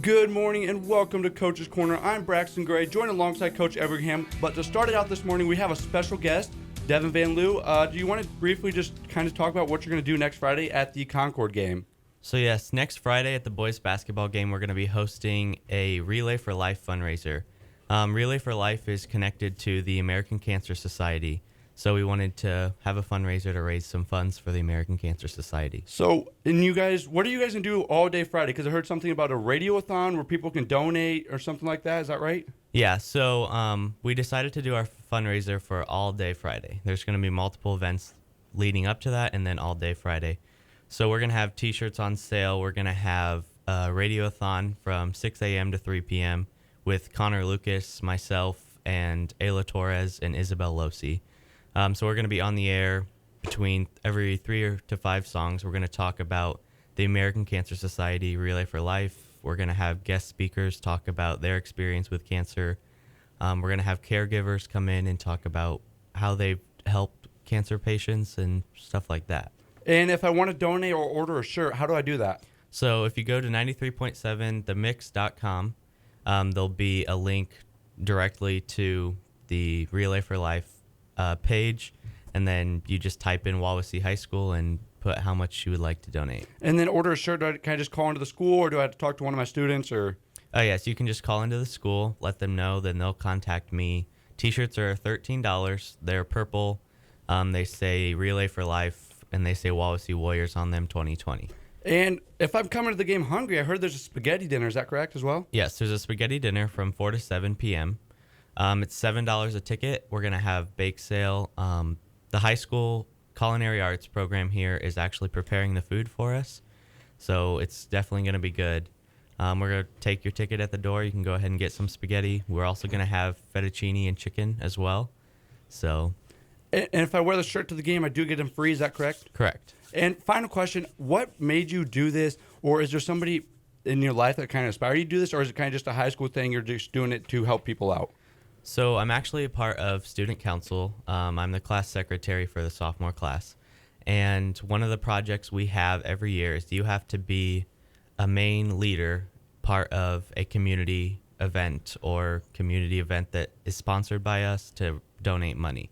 Good morning and welcome to Coach's Corner. I'm Braxton Gray, joined alongside Coach Everham. But to start it out this morning, we have a special guest, Devin Van Loo. Do you want to briefly just kind of talk about what you're going to do next Friday at the Concord game? So yes, next Friday at the boys basketball game, we're going to be hosting a Relay for Life fundraiser. Relay for Life is connected to the American Cancer Society. So we wanted to have a fundraiser to raise some funds for the American Cancer Society. So, and you guys, what are you guys going to do all day Friday? Because I heard something about a radiothon where people can donate or something like that. Is that right? Yeah, so we decided to do our fundraiser for all day Friday. There's going to be multiple events leading up to that and then all day Friday. So we're going to have T-shirts on sale. We're going to have a radiothon from 6 a.m. to 3 p.m. with Connor Lucas, myself, and Ayla Torres and Isabel Losi. So we're going to be on the air between every 3 to 5 songs. We're going to talk about the American Cancer Society, Relay for Life. We're going to have guest speakers talk about their experience with cancer. We're going to have caregivers come in and talk about how they've helped cancer patients and stuff like that. And if I want to donate or order a shirt, how do I do that? So if you go to 93.7themix.com, there'll be a link directly to the Relay for Life page, and then you just type in Wawasee High School and put how much you would like to donate. And then order a shirt. Can I just call into the school, or do I have to talk to one of my students? Or Yes, you can just call into the school, let them know, then they'll contact me. T-shirts are $13. They're purple. They say Relay for Life, and they say Wawasee Warriors on them 2020. And if I'm coming to the game hungry, I heard there's a spaghetti dinner. Is that correct as well? Yes, there's a spaghetti dinner from 4 to 7 p.m. It's $7 a ticket. We're going to have bake sale. The high school culinary arts program here is actually preparing the food for us, so it's definitely going to be good. We're going to take your ticket at the door. You can go ahead and get some spaghetti. We're also going to have fettuccine and chicken as well. So, And if I wear the shirt to the game, I do get them free. Is that correct? Correct. And final question, what made you do this? Or is there somebody in your life that kind of inspired you to do this? Or is it kind of just a high school thing? You're just doing it to help people out? So I'm actually a part of student council. I'm the class secretary for the sophomore class. And one of the projects we have every year is you have to be a main leader, part of a community event or community event that is sponsored by us to donate money.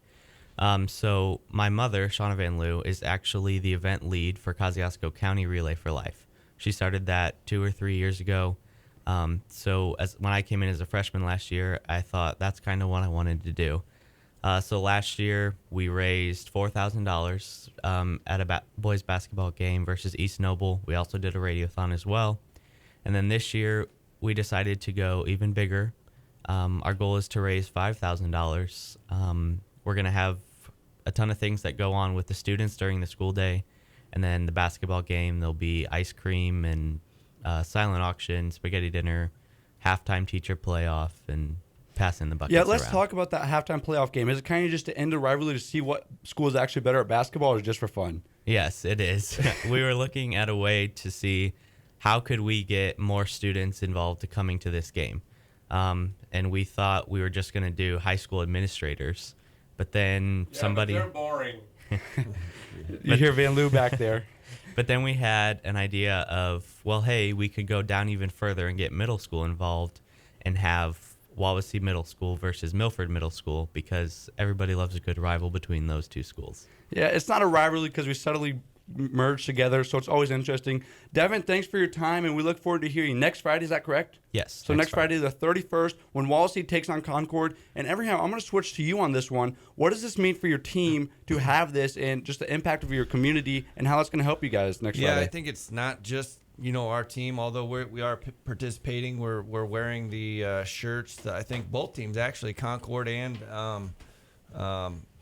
So my mother, Shauna Van Loo, is actually the event lead for Kosciuszko County Relay for Life. She started that 2 or 3 years ago. So when I came in as a freshman last year, I thought that's kind of what I wanted to do. So last year we raised $4,000 at a boys basketball game versus East Noble. We also did a radiothon as well. And then this year we decided to go even bigger. Our goal is to raise $5,000. We're going to have a ton of things that go on with the students during the school day. And then the basketball game, there'll be ice cream and silent auction, spaghetti dinner, halftime teacher playoff, and passing the buckets. Yeah, let's around. talk about that halftime playoff game. Is it kind of just to end the rivalry to see what school is actually better at basketball, or is it just for fun? Yes, it is. We were looking at a way to see how could we get more students involved to coming to this game. And we thought we were just going to do high school administrators. But then somebody... But they're boring. You hear Van Loo back there. But then we had an idea of, well, hey, we could go down even further and get middle school involved and have Wawasee Middle School versus Milford Middle School, because everybody loves a good rival between those two schools. Yeah, it's not a rivalry because we subtly merged together, so it's always interesting. Devin, thanks for your time, and we look forward to hearing you next Friday. Is that correct? Yes. So next Friday, the 31st, when Wawasee takes on Concord. And Everham, I'm going to switch to you on this one. What does this mean for your team to have this, and just the impact of your community, and how it's going to help you guys next Friday? Yeah, I think it's not just our team. Although we are participating, we're wearing the shirts. I think both teams actually, Concord and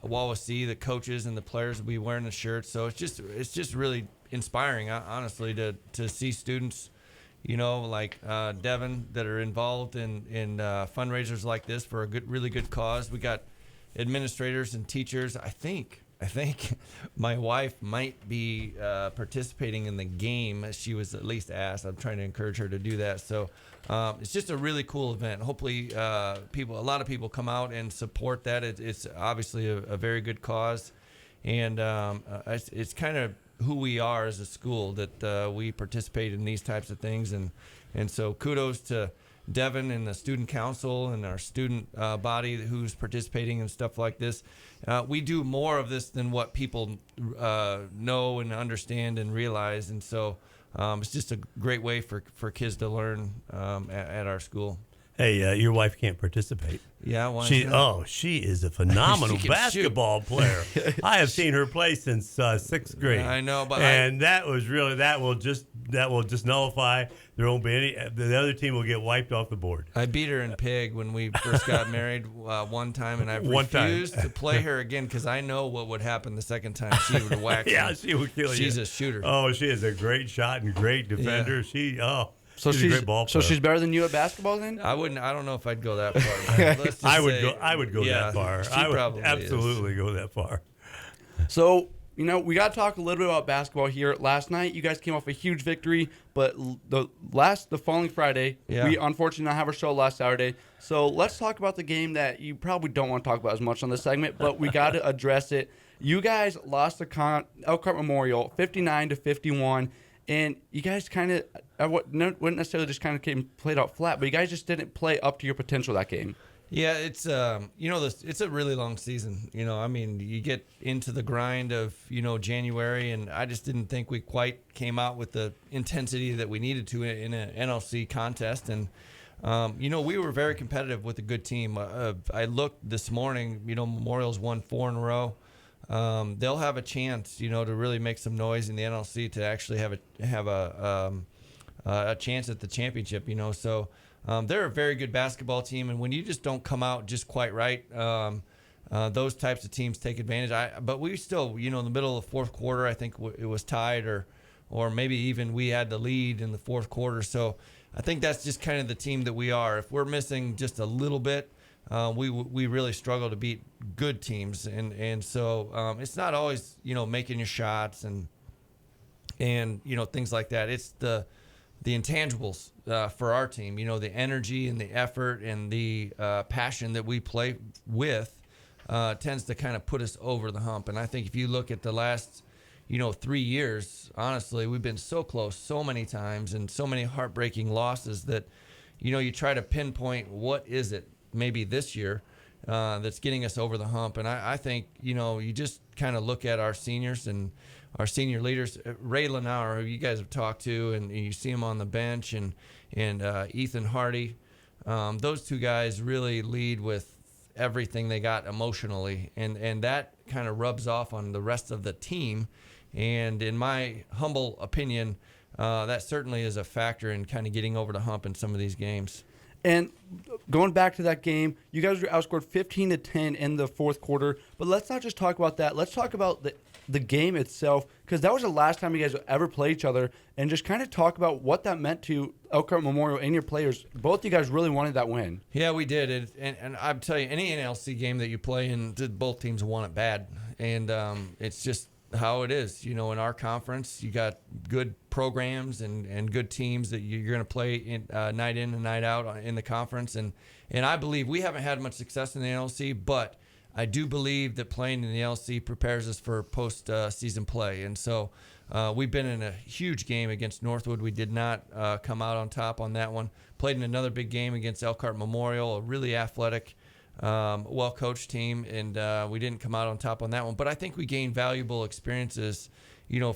Wawasee, the coaches and the players will be wearing the shirts. So it's just really inspiring, honestly, to see students, like Devin, that are involved in fundraisers like this for a really good cause. We got administrators and teachers. I think my wife might be participating in the game. She was at least asked. I'm trying to encourage her to do that. So it's just a really cool event. Hopefully, a lot of people come out and support that. It's obviously a very good cause, and it's kind of who we are as a school, that we participate in these types of things. And so kudos to Devin and the student council and our student body who's participating in stuff like this. We do more of this than what people know and understand and realize. And so it's just a great way for kids to learn at our school. Hey, your wife can't participate. Yeah, why not? She is a phenomenal She can basketball player. I have seen her play since 6th grade. I know, but that will just nullify. There won't be any. The other team will get wiped off the board. I beat her in pig when we first got married one time, and I refused to play her again because I know what would happen the second time. She would whack me. Yeah, she would kill you. She's a shooter. Oh, she is a great shot and great defender. Yeah. So she's a great ball player. So she's better than you at basketball then? I don't know if I'd go that far. I would go that far. I would absolutely go that far. So, we got to talk a little bit about basketball here. Last night, you guys came off a huge victory, but the following Friday, we unfortunately not have our show last Saturday. So let's talk about the game that you probably don't want to talk about as much on this segment, but we got to address it. You guys lost to Elkhart Memorial 59-51, and you guys kind of wouldn't necessarily just kind of played out flat, but you guys just didn't play up to your potential that game. Yeah, it's it's a really long season. You get into the grind of January, and I just didn't think we quite came out with the intensity that we needed to in an NLC contest. And we were very competitive with a good team. I looked this morning. Memorial's won 4 in a row. They'll have a chance, to really make some noise in the NLC to actually have a chance at the championship. So. They're a very good basketball team, and when you just don't come out just quite right, those types of teams take advantage. But we still, in the middle of the fourth quarter, I think it was tied, or maybe even we had the lead in the fourth quarter. So I think that's just kind of the team that we are. If we're missing just a little bit, we really struggle to beat good teams, and so it's not always making your shots and things like that. It's the intangibles for our team, the energy and the effort and the passion that we play with tends to kind of put us over the hump. And I think if you look at the last, 3 years, honestly, we've been so close so many times and so many heartbreaking losses that, you try to pinpoint what is it maybe this year that's getting us over the hump. And I think, you just kind of look at our seniors and our senior leaders, Ray Lenauer, who you guys have talked to, and you see him on the bench, and Ethan Hardy. Those two guys really lead with everything they got emotionally, and that kind of rubs off on the rest of the team. And in my humble opinion, that certainly is a factor in kind of getting over the hump in some of these games. And going back to that game, you guys were outscored 15-10 in the fourth quarter. But let's not just talk about that. Let's talk about the game itself, because that was the last time you guys ever played each other, and just kind of talk about what that meant to Elkhart Memorial and your players. Both you guys really wanted that win. Yeah, we did. And I'll tell you, any NLC game that you play in, both teams want it bad. And it's just how it is. In our conference, you got good programs and good teams that you're going to play night in and night out in the conference. And I believe we haven't had much success in the NLC, but I do believe that playing in the LC prepares us for post-season play. And so we've been in a huge game against Northwood. We did not come out on top on that one. Played in another big game against Elkhart Memorial, a really athletic, well-coached team, and we didn't come out on top on that one. But I think we gained valuable experiences,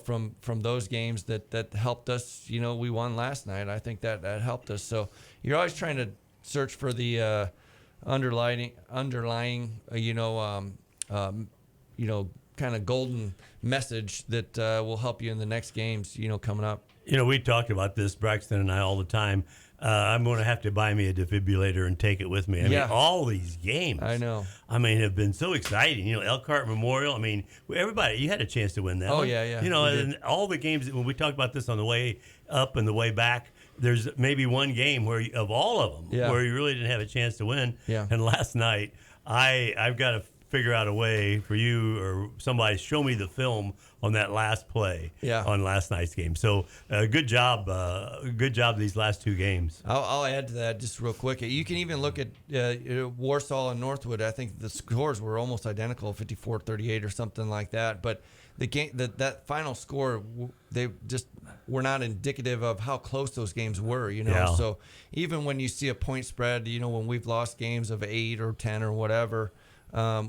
from those games that helped us. We won last night. I think that helped us. So you're always trying to search for the underlying kind of golden message that will help you in the next games, coming up. We talked about this, Braxton and I, all the time. I'm going to have to buy me a defibrillator and take it with me. I mean, all these games, I know. Have been so exciting. Elkhart Memorial. Everybody, you had a chance to win that. Oh, one. yeah. And all the games, when we talked about this on the way up and the way back, there's maybe one game of all of them where you really didn't have a chance to win. Yeah. And last night, I've got to figure out a way for you or somebody show me the film on that last play on last night's game. So good job these last two games. I'll add to that just real quick. You can even look at Warsaw and Northwood. I think the scores were almost identical, 54-38 or something like that. But the game, that final score, they just were not indicative of how close those games were, Yeah. So even when you see a point spread, when we've lost games of 8 or 10 or whatever,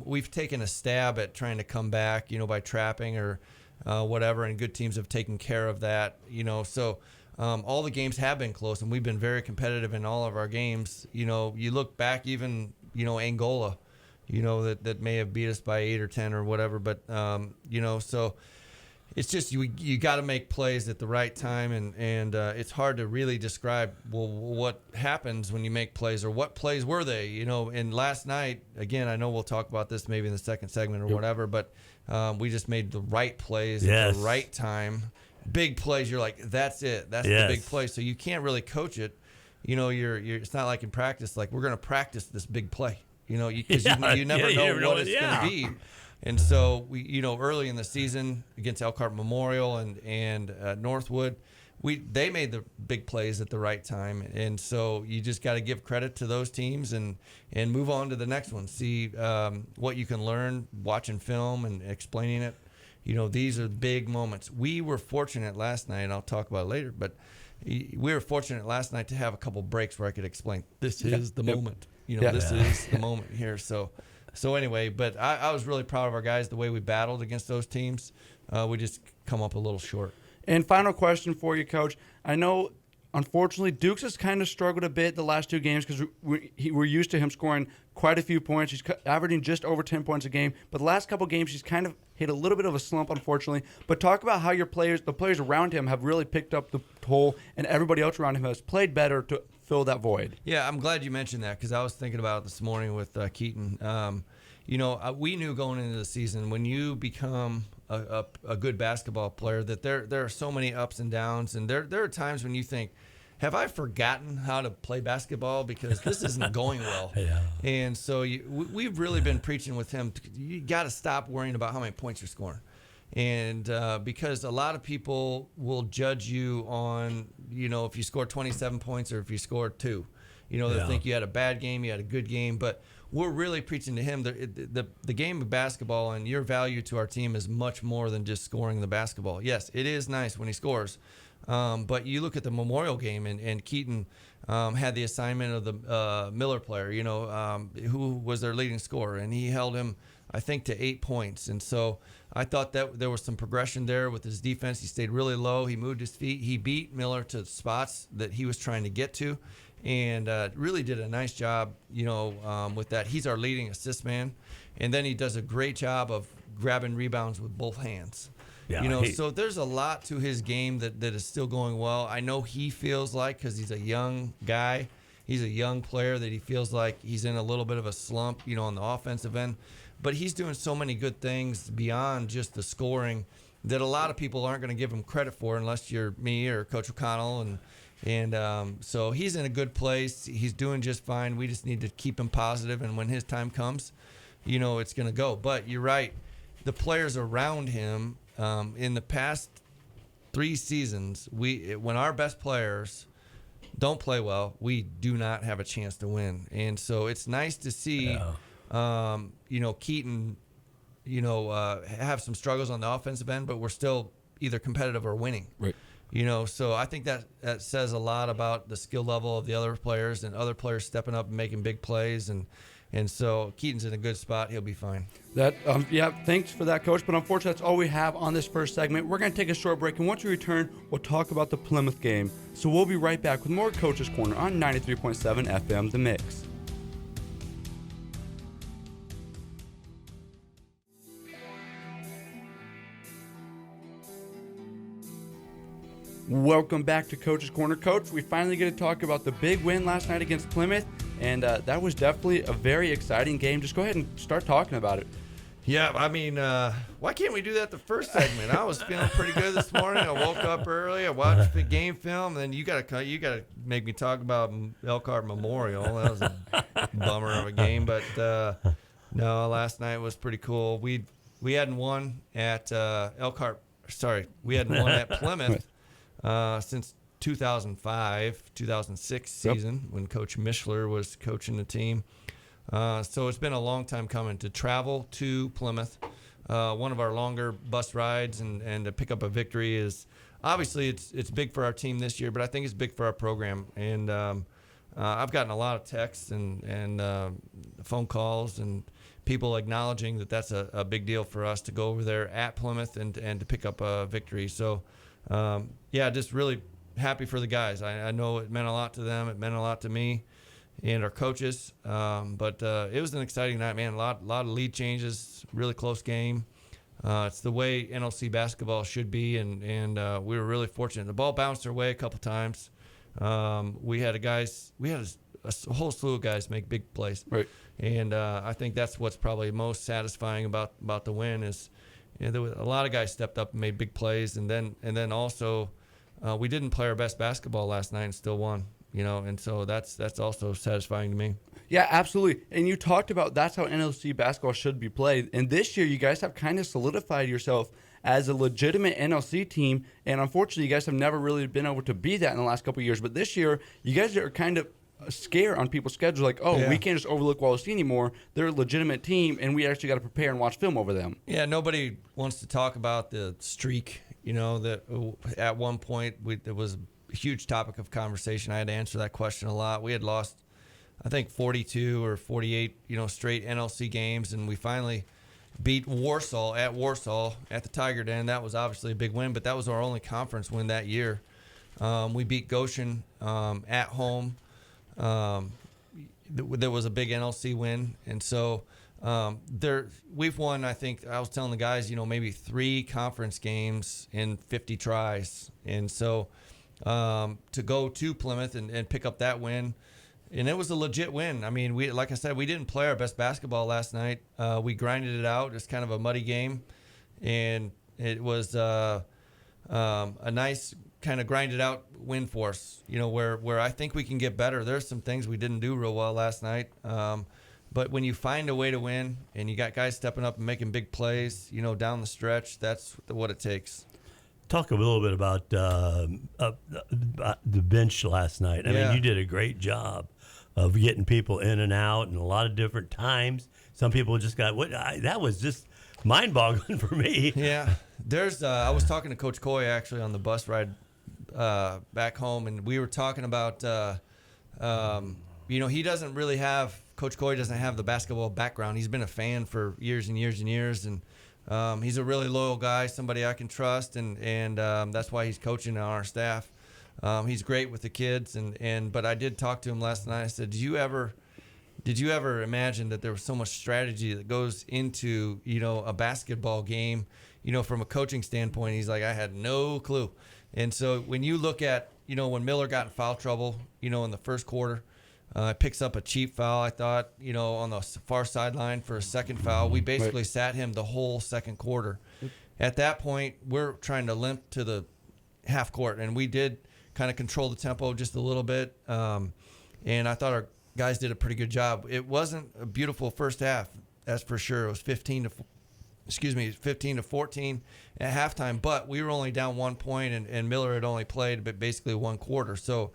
we've taken a stab at trying to come back, by trapping or whatever, and good teams have taken care of that, So all the games have been close, and we've been very competitive in all of our games. You look back, even Angola, that may have beat us by 8 or 10 or whatever, but so it's just you got to make plays at the right time, and it's hard to really describe what happens when you make plays, or what plays were they, And last night, again, I know we'll talk about this maybe in the second segment or whatever, but we just made the right plays at the right time. Big plays, you're like, that's it. That's the big play. So you can't really coach it. You're it's not like in practice, like we're going to practice this big play, because you never know what it's going to be. And so we, early in the season against Elkhart Memorial and Northwood, they made the big plays at the right time. And so you just got to give credit to those teams and move on to the next one. See what you can learn watching film and explaining it. These are big moments. We were fortunate last night, and I'll talk about it later, but we were fortunate last night to have a couple breaks where I could explain, this is the moment. This is the moment here. So anyway, but I was really proud of our guys, the way we battled against those teams. We just come up a little short. And final question for you, Coach. I know, unfortunately, Dukes has kind of struggled a bit the last 2 games because we're used to him scoring quite a few points. He's averaging just over 10 points a game. But the last couple games, he's kind of hit a little bit of a slump, unfortunately. But talk about how the players around him have really picked up the toll, and everybody else around him has played better to fill that void. Yeah, I'm glad you mentioned that, because I was thinking about it this morning with Keaton. We knew going into the season, when you become a good basketball player, that there are so many ups and downs, and there are times when you think, have I forgotten how to play basketball, because this isn't going well? Yeah. And so we've really been preaching with him, you got to stop worrying about how many points you're scoring. And because a lot of people will judge you on, if you score 27 points or if you score 2. They'll think you had a bad game, you had a good game. But we're really preaching to him the game of basketball, and your value to our team is much more than just scoring the basketball. Yes, it is nice when he scores. But you look at the Memorial game, and Keaton had the assignment of the Miller player, who was their leading scorer, and he held him, I think, to 8 points. And so I thought that there was some progression there with his defense. He stayed really low. He moved his feet. He beat Miller to spots that he was trying to get to, and really did a nice job, with that. He's our leading assist man, and then he does a great job of grabbing rebounds with both hands. Yeah, So there's a lot to his game that is still going well. I know he feels like, because he's a young guy, he's a young player, that he feels like he's in a little bit of a slump, on the offensive end. But he's doing so many good things beyond just the scoring that a lot of people aren't going to give him credit for, unless you're me or Coach O'Connell. And so he's in a good place. He's doing just fine. We just need to keep him positive, and when his time comes, it's going to go. But you're right. The players around him, in the past 3 seasons, when our best players don't play well, we do not have a chance to win. And so it's nice to see, Keaton, have some struggles on the offensive end, but we're still either competitive or winning. Right. So I think that says a lot about the skill level of the other players, and other players stepping up and making big plays. And so Keaton's in a good spot. He'll be fine. Thanks for that, Coach. But unfortunately, that's all we have on this first segment. We're going to take a short break, and once we return, we'll talk about the Plymouth game. So we'll be right back with more Coach's Corner on 93.7 FM The Mix. Welcome back to Coach's Corner. Coach, we finally get to talk about the big win last night against Plymouth, and that was definitely a very exciting game. Just go ahead and start talking about it. Yeah, I mean, why can't we do that the first segment? I was feeling pretty good this morning. I woke up early. I watched the game film. And then you gotta make me talk about Elkhart Memorial. That was a bummer of a game, but no, last night was pretty cool. We hadn't won at we hadn't won at Plymouth since 2005, 2006 season when Coach Mishler was coaching the team. So it's been a long time coming to travel to Plymouth one of our longer bus rides and to pick up a victory is obviously it's big for our team this year, but I think it's big for our program. And I've gotten a lot of texts and phone calls and people acknowledging that that's a big deal for us to go over there at Plymouth and to pick up a victory. So, just really happy for the guys. I know it meant a lot to them. It meant a lot to me and our coaches. But it was an exciting night, man. A lot of lead changes, really close game. It's the way NLC basketball should be, and we were really fortunate. The ball bounced our way a couple times. We had a whole slew of guys make big plays. Right. And I think that's what's probably most satisfying about the win is, there was a lot of guys stepped up and made big plays, and then also we didn't play our best basketball last night and still won. And so that's also satisfying to me. Yeah, absolutely. And you talked about that's how NLC basketball should be played. And this year, you guys have kind of solidified yourself as a legitimate NLC team. And unfortunately, you guys have never really been able to be that in the last couple of years. But this year, you guys are kind of scared on people's schedule. Like, we can't just overlook Wallace anymore. They're a legitimate team, and we actually got to prepare and watch film over them. Yeah, nobody wants to talk about the streak. That at one point it was a huge topic of conversation. I had to answer that question a lot. We had lost, I think, 42 or 48, straight NLC games, and we finally beat Warsaw at the Tiger Den. That was obviously a big win, but that was our only conference win that year. We beat Goshen at home. There was a big NLC win, and so we've won, I think, I was telling the guys, maybe 3 conference games in 50 tries. And so to go to Plymouth and pick up that win, and it was a legit win. I mean, like I said, we didn't play our best basketball last night. We grinded it out. It's kind of a muddy game, and it was a nice kind of grinded out win for us, where I think we can get better. There's some things we didn't do real well last night. But when you find a way to win and you got guys stepping up and making big plays, down the stretch, that's what it takes. Talk a little bit about the bench last night. I mean, you did a great job of getting people in and out and a lot of different times. Some people just got, that was just mind-boggling for me. Yeah. I was talking to Coach Coy actually on the bus ride back home, and we were talking about, he doesn't really have, Coach Coy doesn't have the basketball background. He's been a fan for years and years and years, and he's a really loyal guy, somebody I can trust, and that's why he's coaching on our staff. He's great with the kids, but I did talk to him last night. I said, did you ever imagine that there was so much strategy that goes into, a basketball game, from a coaching standpoint? He's like, I had no clue. And so when you look at, when Miller got in foul trouble, in the first quarter, picks up a cheap foul, I thought, on the far sideline for a second foul. We basically sat him the whole second quarter. At that point, we're trying to limp to the half court, and we did kind of control the tempo just a little bit. And I thought our guys did a pretty good job. It wasn't a beautiful first half, that's for sure. It was 15 to 14 at halftime, but we were only down 1 point, and Miller had only played basically one quarter. So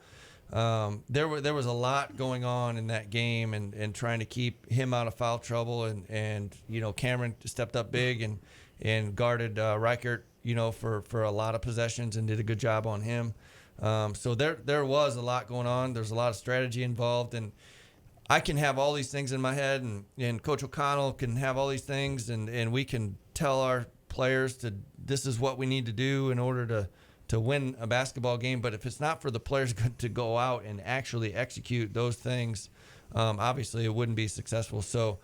there was a lot going on in that game, and trying to keep him out of foul trouble, and Cameron stepped up big and guarded Reichert, for a lot of possessions and did a good job on him. So there was a lot going on. There's a lot of strategy involved, and I can have all these things in my head, and Coach O'Connell can have all these things, and we can tell our players this is what we need to do in order to win a basketball game. But if it's not for the players to go out and actually execute those things, obviously it wouldn't be successful. So,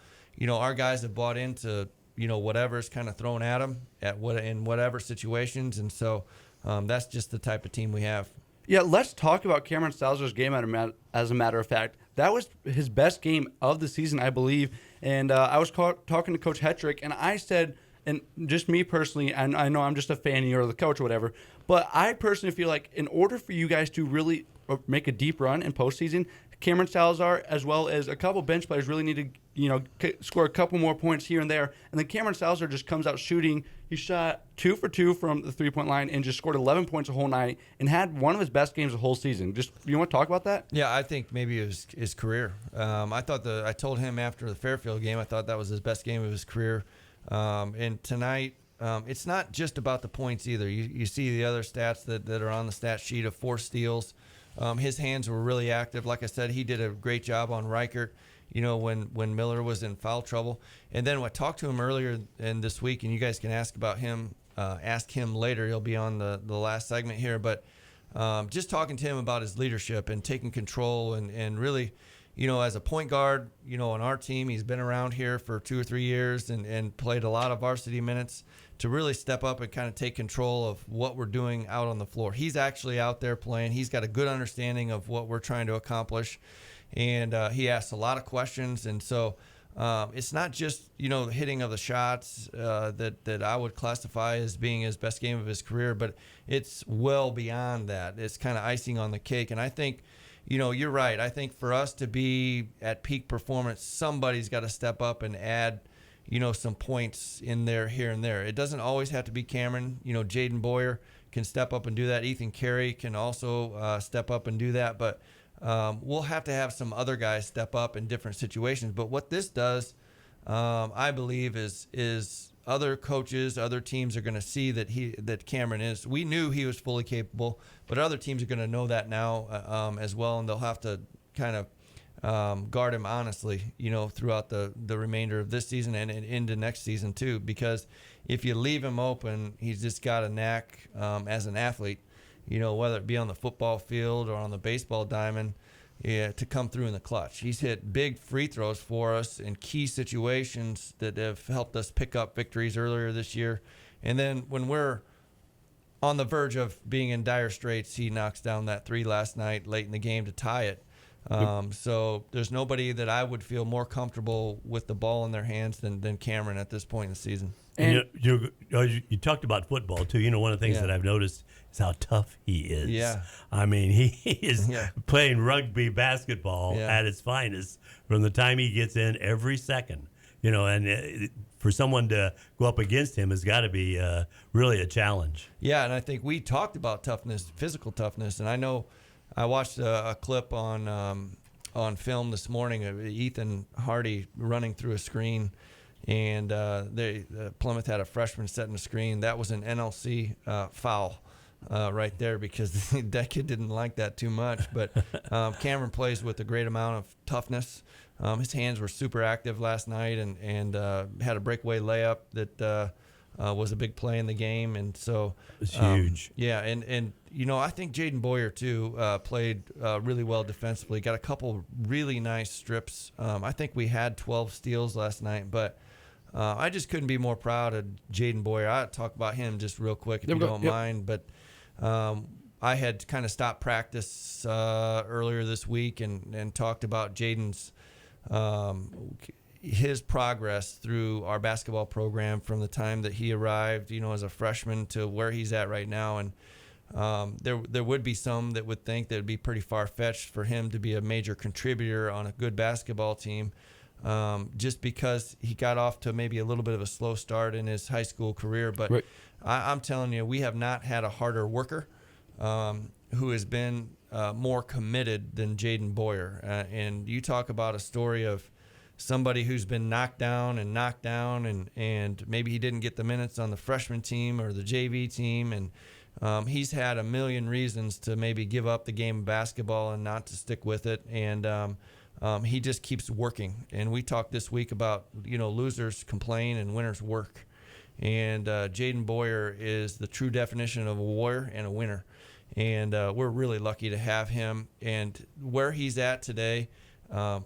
our guys have bought into, whatever's kind of thrown at them in whatever situations. And so that's just the type of team we have. Yeah, let's talk about Cameron Salzer's game as a matter of fact. That was his best game of the season, I believe. And I was talking to Coach Hetrick, and I said, and just me personally, and I know I'm just a fan, you're the coach or whatever, but I personally feel like in order for you guys to really make a deep run in postseason, Cameron Salazar as well as a couple bench players really need to, score a couple more points here and there. And then Cameron Salazar just comes out shooting. He shot 2 for 2 from the three-point line and just scored 11 points the whole night and had one of his best games the whole season. Just, you want to talk about that? Yeah, I think maybe it was his career. I told him after the Fairfield game, I thought that was his best game of his career. And tonight, it's not just about the points either. You see the other stats that are on the stat sheet of 4 steals. His hands were really active. Like I said, he did a great job on Reichert, when Miller was in foul trouble. And then I talked to him earlier in this week, and you guys can ask him later. He'll be on the last segment here. But just talking to him about his leadership and taking control and really, as a point guard, on our team, he's been around here for 2 or 3 years and played a lot of varsity minutes to really step up and kind of take control of what we're doing out on the floor. He's actually out there playing. He's got a good understanding of what we're trying to accomplish. And he asks a lot of questions. And so it's not just, the hitting of the shots that I would classify as being his best game of his career, but it's well beyond that. It's kind of icing on the cake. And I think, you're right. I think for us to be at peak performance, somebody's got to step up and add, some points in there, here and there. It doesn't always have to be Cameron. Jaden Boyer can step up and do that. Ethan Carey can also step up and do that. But we'll have to have some other guys step up in different situations. But what this does, I believe, is other coaches, other teams are going to see that Cameron is. We knew he was fully capable, but other teams are going to know that now as well, and they'll have to kind of guard him honestly, throughout the remainder of this season and into next season too. Because if you leave him open, he's just got a knack as an athlete, whether it be on the football field or on the baseball diamond, to come through in the clutch. He's hit big free throws for us in key situations that have helped us pick up victories earlier this year. And then when we're on the verge of being in dire straits, he knocks down that 3 last night late in the game to tie it. So there's nobody that I would feel more comfortable with the ball in their hands than Cameron at this point in the season. And you talked about football too. One of the things that I've noticed is how tough he is. Yeah. I mean, he is playing rugby basketball at its finest from the time he gets in every second. And for someone to go up against him has got to be really a challenge. Yeah, and I think we talked about toughness, physical toughness, and I know I watched a clip on film this morning of Ethan Hardy running through a screen. And Plymouth had a freshman setting a screen. That was an NLC foul right there, because that kid didn't like that too much. But Cameron plays with a great amount of toughness. His hands were super active last night and had a breakaway layup that was a big play in the game. And so it's huge. Yeah, and I think Jaden Boyer too played really well defensively. Got a couple really nice strips. I think we had 12 steals last night, but I just couldn't be more proud of Jaden Boyer. I'll talk about him just real quick if you don't mind. But I had kind of stopped practice earlier this week and talked about Jaden's his progress through our basketball program from the time that he arrived, as a freshman to where he's at right now. And there would be some that would think that it'd be pretty far-fetched for him to be a major contributor on a good basketball team. Just because he got off to maybe a little bit of a slow start in his high school career. But right. I'm telling you, we have not had a harder worker who has been more committed than Jaden Boyer. And you talk about a story of somebody who's been knocked down and maybe he didn't get the minutes on the freshman team or the JV team. And he's had a million reasons to maybe give up the game of basketball and not to stick with it. And he just keeps working. And we talked this week about, losers complain and winners work. And Jaden Boyer is the true definition of a warrior and a winner. And we're really lucky to have him. And where he's at today,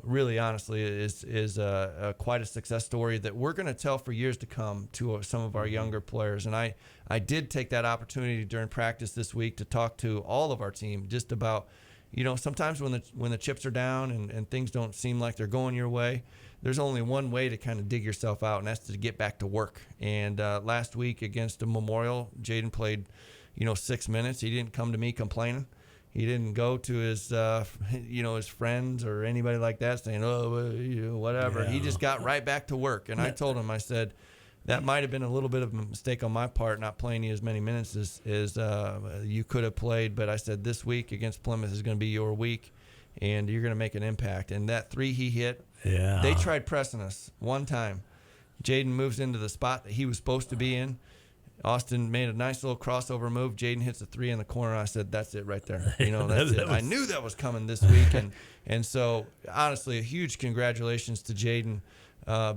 really honestly, is quite a success story that we're going to tell for years to come to some of our younger players. And I did take that opportunity during practice this week to talk to all of our team just about, sometimes when the chips are down and things don't seem like they're going your way, there's only one way to kind of dig yourself out, and that's to get back to work. And last week against a Memorial, Jaden played, 6 minutes. He didn't come to me complaining. He didn't go to his, his friends or anybody like that saying, whatever. Yeah. He just got right back to work. And I told him, I said, that might have been a little bit of a mistake on my part, not playing you as many minutes as you could have played. But I said, this week against Plymouth is going to be your week, and you're going to make an impact. And that 3 he hit, they tried pressing us one time. Jaden moves into the spot that he was supposed to be in. Austin made a nice little crossover move. Jaden hits a 3 in the corner. I said, that's it right there. That's it. I knew that was coming this week. And so, honestly, a huge congratulations to Jaden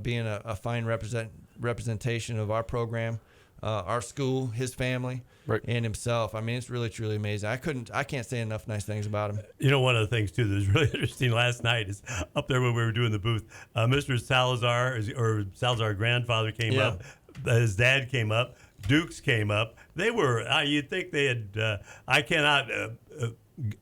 being a fine representation of our program, our school, his family, right, and himself. I mean, it's really, truly amazing. I can't say enough nice things about him. One of the things, too, that was really interesting last night is up there when we were doing the booth, Mr. Salazar grandfather came up. His dad came up. Dukes came up. They were, you'd think they had, I cannot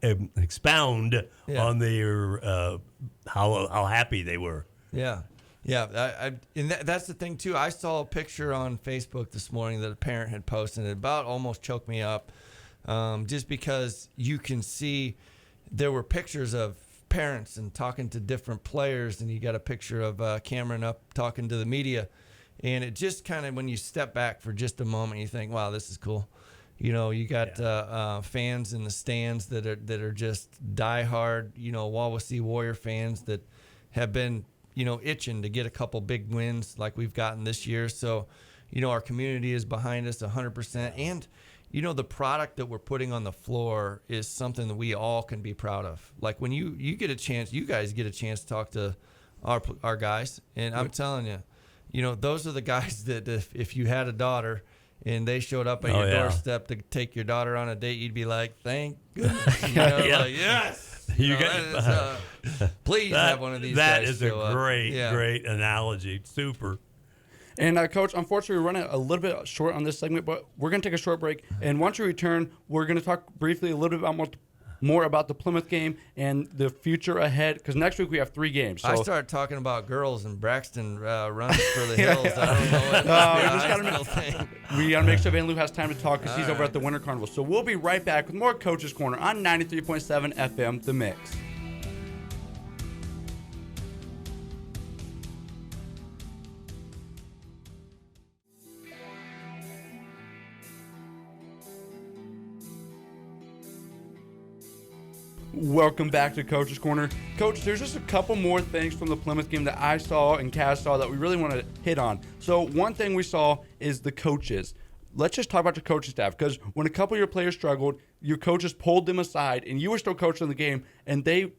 expound on their, how happy they were. Yeah. Yeah. And that's the thing, too. I saw a picture on Facebook this morning that a parent had posted. It about almost choked me up just because you can see there were pictures of parents and talking to different players, and you got a picture of Cameron up talking to the media. And it just kind of, when you step back for just a moment, you think, wow, this is cool. You got fans in the stands that are just diehard, Wawasee Warrior fans that have been, itching to get a couple big wins like we've gotten this year. So, our community is behind us 100%. And, the product that we're putting on the floor is something that we all can be proud of. Like when you get a chance, you guys get a chance to talk to our guys. And I'm telling you, those are the guys that if you had a daughter and they showed up at your doorstep to take your daughter on a date, you'd be like, thank goodness. Like, yes. Please have one of these guys. That is a great analogy. Super. And, Coach, unfortunately, we're running a little bit short on this segment, but we're going to take a short break. And once we return, we're going to talk briefly a little bit about more about the Plymouth game and the future ahead, because next week we have 3 games. So. I started talking about girls and Braxton runs for the hills. I don't know what we got to make sure Van Loo has time to talk because he's over at the Winter Carnival. So we'll be right back with more Coach's Corner on 93.7 FM, The Mix. Welcome back to Coach's Corner. Coach, there's just a couple more things from the Plymouth game that I saw and Kaz saw that we really want to hit on. So one thing we saw is the coaches. Let's just talk about your coaching staff, because when a couple of your players struggled, your coaches pulled them aside, and you were still coaching the game, and they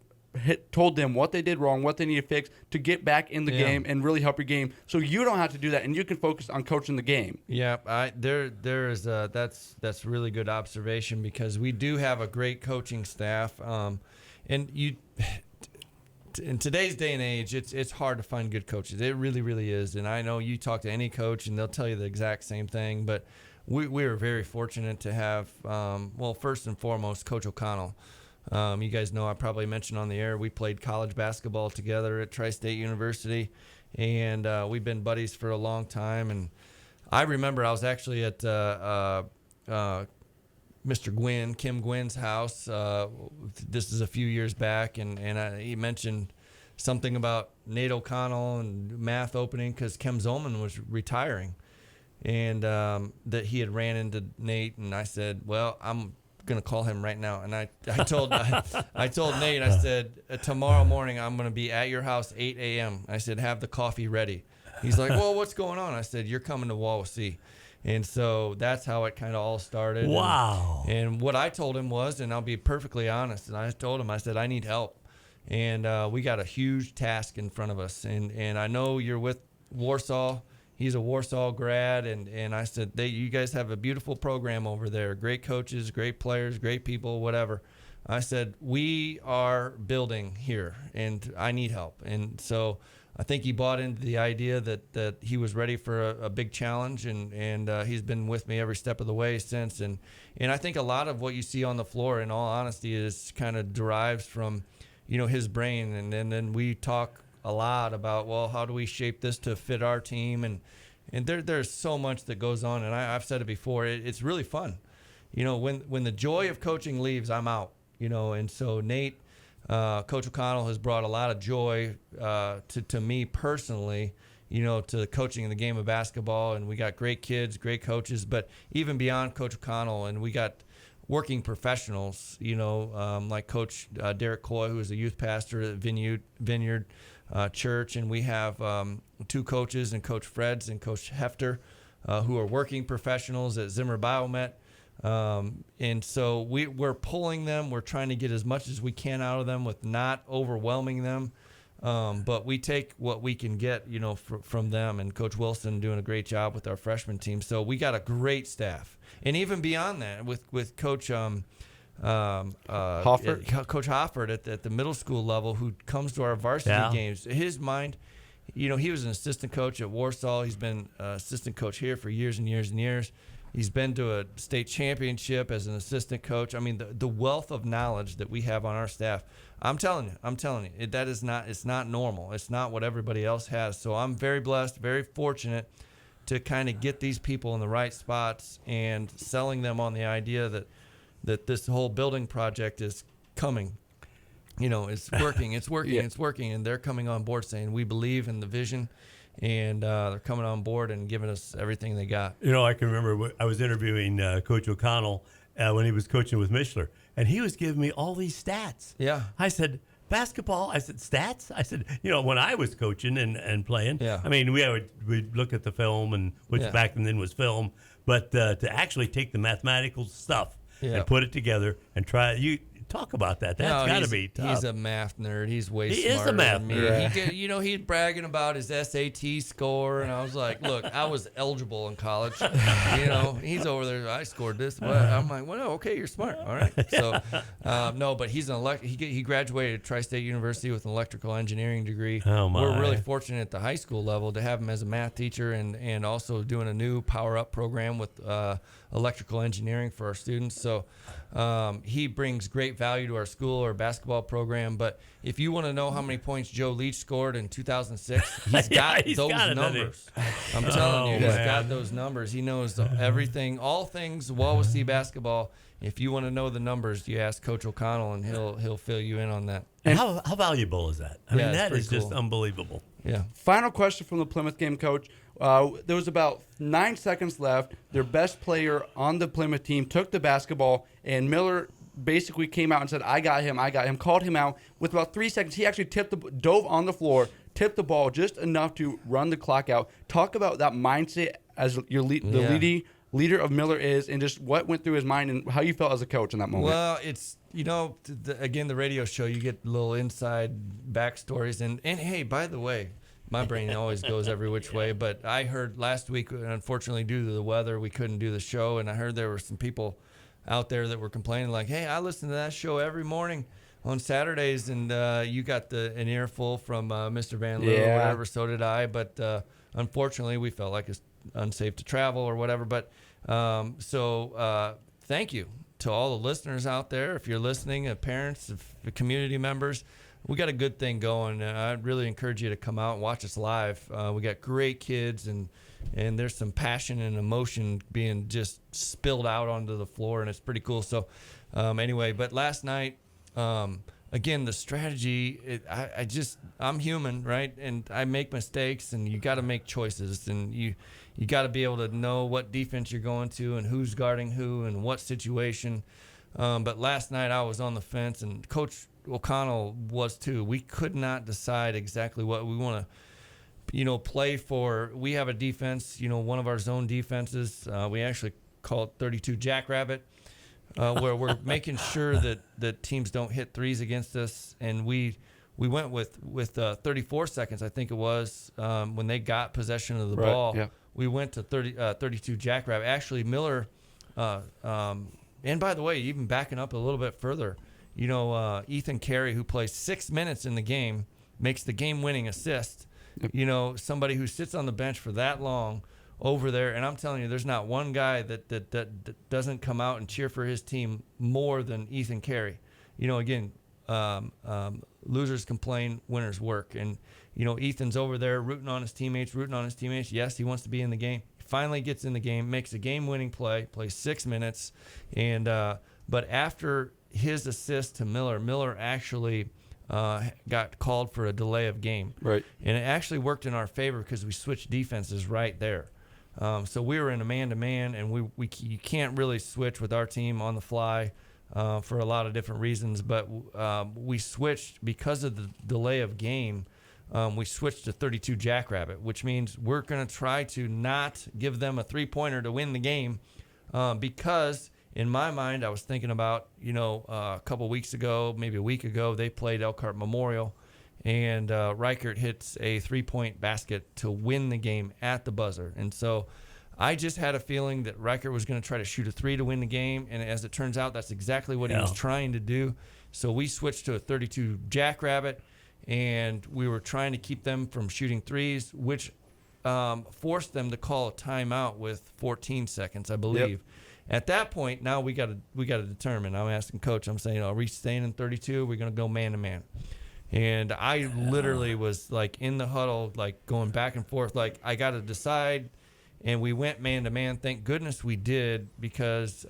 told them what they did wrong, what they need to fix to get back in the game and really help your game. So you don't have to do that, and you can focus on coaching the game. Yeah, that's really good observation, because we do have a great coaching staff, and in today's day and age, it's hard to find good coaches. It really, really is. And I know you talk to any coach, and they'll tell you the exact same thing. But we are very fortunate to have, first and foremost, Coach O'Connell. You guys know, I probably mentioned on the air, we played college basketball together at Tri-State University, and we've been buddies for a long time. And I remember I was actually at Mr. Kim Gwynn's house. This is a few years back, and he mentioned something about Nate O'Connell and math opening because Kem Zolman was retiring, and that he had ran into Nate. And I said, well, I'm going to call him right now. And I told Nate, I said, tomorrow morning I'm going to be at your house 8 a.m. I said, have the coffee ready. He's like, well, what's going on? I said, you're coming to Wawasee. And so that's how it kind of all started. Wow. And what I told him was, and I'll be perfectly honest, and I told him, I said, I need help. And we got a huge task in front of us. And I know you're with Warsaw. He's a Warsaw grad. And I said, you guys have a beautiful program over there. Great coaches, great players, great people, whatever. I said, we are building here, and I need help. And so I think he bought into the idea that he was ready for a big challenge, and he's been with me every step of the way since. And I think a lot of what you see on the floor, in all honesty, is kind of derives from, his brain. And then we talk a lot about, well, how do we shape this to fit our team? And there's so much that goes on. And I've said it before, it's really fun. When the joy of coaching leaves, I'm out. And so Nate, Coach O'Connell has brought a lot of joy to me personally, to coaching in the game of basketball. And we got great kids, great coaches, but even beyond Coach O'Connell, and we got working professionals, like Coach Derek Coy, who is a youth pastor at Vineyard Church, and we have 2 coaches, and Coach Freds and Coach Hefter, who are working professionals at Zimmer Biomet. And so we're pulling them. We're trying to get as much as we can out of them with not overwhelming them. But we take what we can get, from them, and Coach Wilson doing a great job with our freshman team. So we got a great staff. And even beyond that, with Coach Hoffert? Coach Hoffert at the middle school level, who comes to our varsity games. His mind, he was an assistant coach at Warsaw. He's been assistant coach here for years and years and years. He's been to a state championship as an assistant coach. I mean, the wealth of knowledge that we have on our staff, I'm telling you, it's not normal. It's not what everybody else has. So I'm very blessed, very fortunate to kind of get these people in the right spots and selling them on the idea that this whole building project is coming. It's working, it's working. And they're coming on board saying, we believe in the vision. And they're coming on board and giving us everything they got. I can remember I was interviewing Coach O'Connell when he was coaching with Mishler, and he was giving me all these stats. Yeah. I said, basketball? I said, stats? I said, when I was coaching and playing, yeah. I mean, we'd look at the film, and which back then was film, but to actually take the mathematical stuff and put it together and try talk about that. That's got to be tough. He's a math nerd. He's way he smarter is a math than me. nerd. He's bragging about his SAT score, and I was like, look, I was eligible in college. He's over there. I scored this. But I'm like, well, okay, you're smart. All right. So, no, but he's he graduated at Tri-State University with an electrical engineering degree. Oh, my. We're really fortunate at the high school level to have him as a math teacher and also doing a new Power Up program with electrical engineering for our students. So he brings great value to our school or basketball program. But if you want to know how many points Joe Leach scored in 2006, he's got those numbers. I'm telling you, he's got those numbers. He knows everything, all things Wawasee basketball. If you want to know the numbers, you ask Coach O'Connell, and he'll fill you in on that. And how valuable is that? I mean, that is cool. just unbelievable. Yeah. Final question from the Plymouth game, Coach. There was about 9 seconds left. Their best player on the Plymouth team took the basketball, and Miller basically came out and said, I got him, called him out. With about 3 seconds, he actually dove on the floor, tipped the ball just enough to run the clock out. Talk about that mindset as the leader of Miller is, and just what went through his mind and how you felt as a coach in that moment. Well, it's, again, the radio show, you get little inside backstories. And hey, by the way, my brain always goes every which way. But I heard last week, unfortunately, due to the weather, we couldn't do the show. And I heard there were some people out there that were complaining like, hey, I listen to that show every morning on Saturdays, and you got an earful from Mr. Van Loo or whatever. So did I. But unfortunately, we felt like it's unsafe to travel or whatever. But thank you to all the listeners out there. If you're listening, parents, community members, we got a good thing going. I'd really encourage you to come out and watch us live. We got great kids, and there's some passion and emotion being just spilled out onto the floor, and it's pretty cool. So anyway, but last night, again, the strategy, I'm human, right? And I make mistakes, and you got to make choices, and you got to be able to know what defense you're going to and who's guarding who and what situation. But last night I was on the fence, and Coach O'Connell was too. We could not decide exactly what we want to, play for. We have a defense, one of our zone defenses. We actually call it 32 Jackrabbit, where we're making sure that teams don't hit threes against us. And we went with 34 seconds, I think it was, when they got possession of the ball. Yeah. We went to 32 Jackrabbit. Actually, Miller, and by the way, even backing up a little bit further, Ethan Carey, who plays 6 minutes in the game, makes the game-winning assist. Yep. Somebody who sits on the bench for that long over there, and I'm telling you, there's not one guy that doesn't come out and cheer for his team more than Ethan Carey. Again, losers complain, winners work, and Ethan's over there rooting on his teammates. Yes, he wants to be in the game. He finally gets in the game, makes a game-winning play, plays 6 minutes, and but after his assist to Miller actually got called for a delay of game. Right. And it actually worked in our favor because we switched defenses right there. So we were in a man-to-man, and you can't really switch with our team on the fly for a lot of different reasons. But we switched because of the delay of game. We switched to 32 Jackrabbit, which means we're going to try to not give them a three-pointer to win the game because in my mind, I was thinking about, a couple weeks ago, maybe a week ago, they played Elkhart Memorial, and Reichert hits a three-point basket to win the game at the buzzer. And so I just had a feeling that Reichert was going to try to shoot a three to win the game, and as it turns out, that's exactly what he was trying to do. So we switched to a 32 Jackrabbit, and we were trying to keep them from shooting threes, which forced them to call a timeout with 14 seconds, I believe. Yep. At that point, now we got to determine. I'm asking Coach. I'm saying, are we staying in 32? We're going to go man to man. And I literally was like in the huddle, like going back and forth, like I got to decide. And we went man to man. Thank goodness we did, because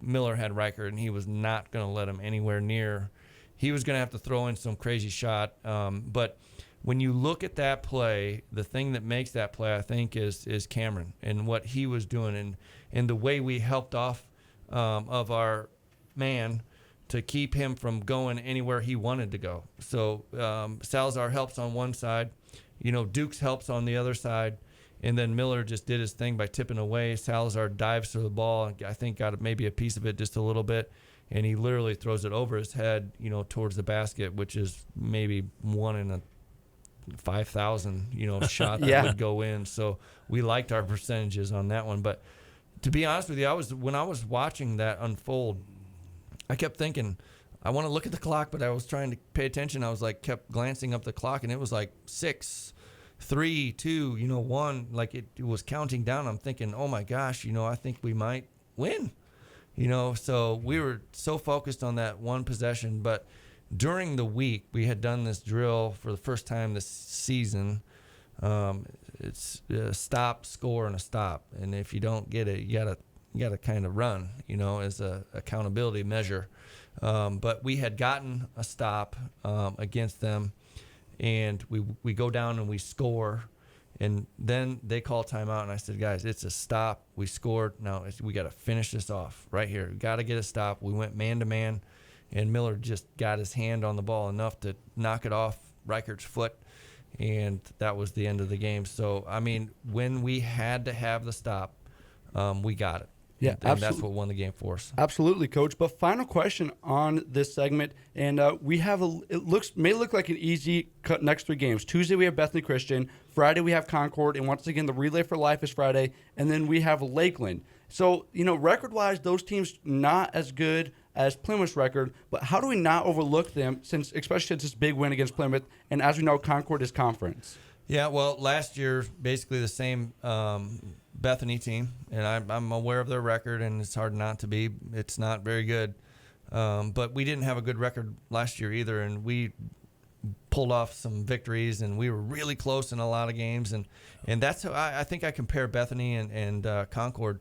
Miller had Reichert, and he was not going to let him anywhere near. He was going to have to throw in some crazy shot. But when you look at that play, the thing that makes that play, I think, is Cameron and what he was doing, and the way we helped off of our man to keep him from going anywhere he wanted to go. So Salazar helps on one side, Dukes helps on the other side, and then Miller just did his thing by tipping away. Salazar dives for the ball, I think got maybe a piece of it just a little bit, and he literally throws it over his head, towards the basket, which is maybe 1 in a 5,000, shot that would go in. So we liked our percentages on that one. But to be honest with you, when I was watching that unfold, I kept thinking, I want to look at the clock, but I was trying to pay attention. I was like, kept glancing up the clock, and it was like 6, 3, 2, 1. Like it was counting down. I'm thinking, oh my gosh, I think we might win. So we were so focused on that one possession. But during the week, we had done this drill for the first time this season. It's a stop, score, and a stop. And if you don't get it, you gotta kind of run, as a accountability measure. But we had gotten a stop against them, and we go down and we score. And then they call timeout, and I said, guys, it's a stop. We scored. Now we got to finish this off right here. We got to get a stop. We went man-to-man, and Miller just got his hand on the ball enough to knock it off Reichert's foot, and that was the end of the game. So, I mean, when we had to have the stop, we got it. Yeah, and that's what won the game for us. Absolutely, Coach. But final question on this segment, and we have may look like an easy cut next 3 games. Tuesday we have Bethany Christian, Friday we have Concord, and once again the Relay for Life is Friday, and then we have Lakeland. So record-wise, those teams not as good as Plymouth's record, but how do we not overlook them, especially since this big win against Plymouth, and as we know, Concord is conference. Yeah, well, last year basically the same. Bethany team, and I'm aware of their record, and it's hard not to be. It's not very good, but we didn't have a good record last year either, and we pulled off some victories, and we were really close in a lot of games, and that's how I think I compare Bethany and Concord,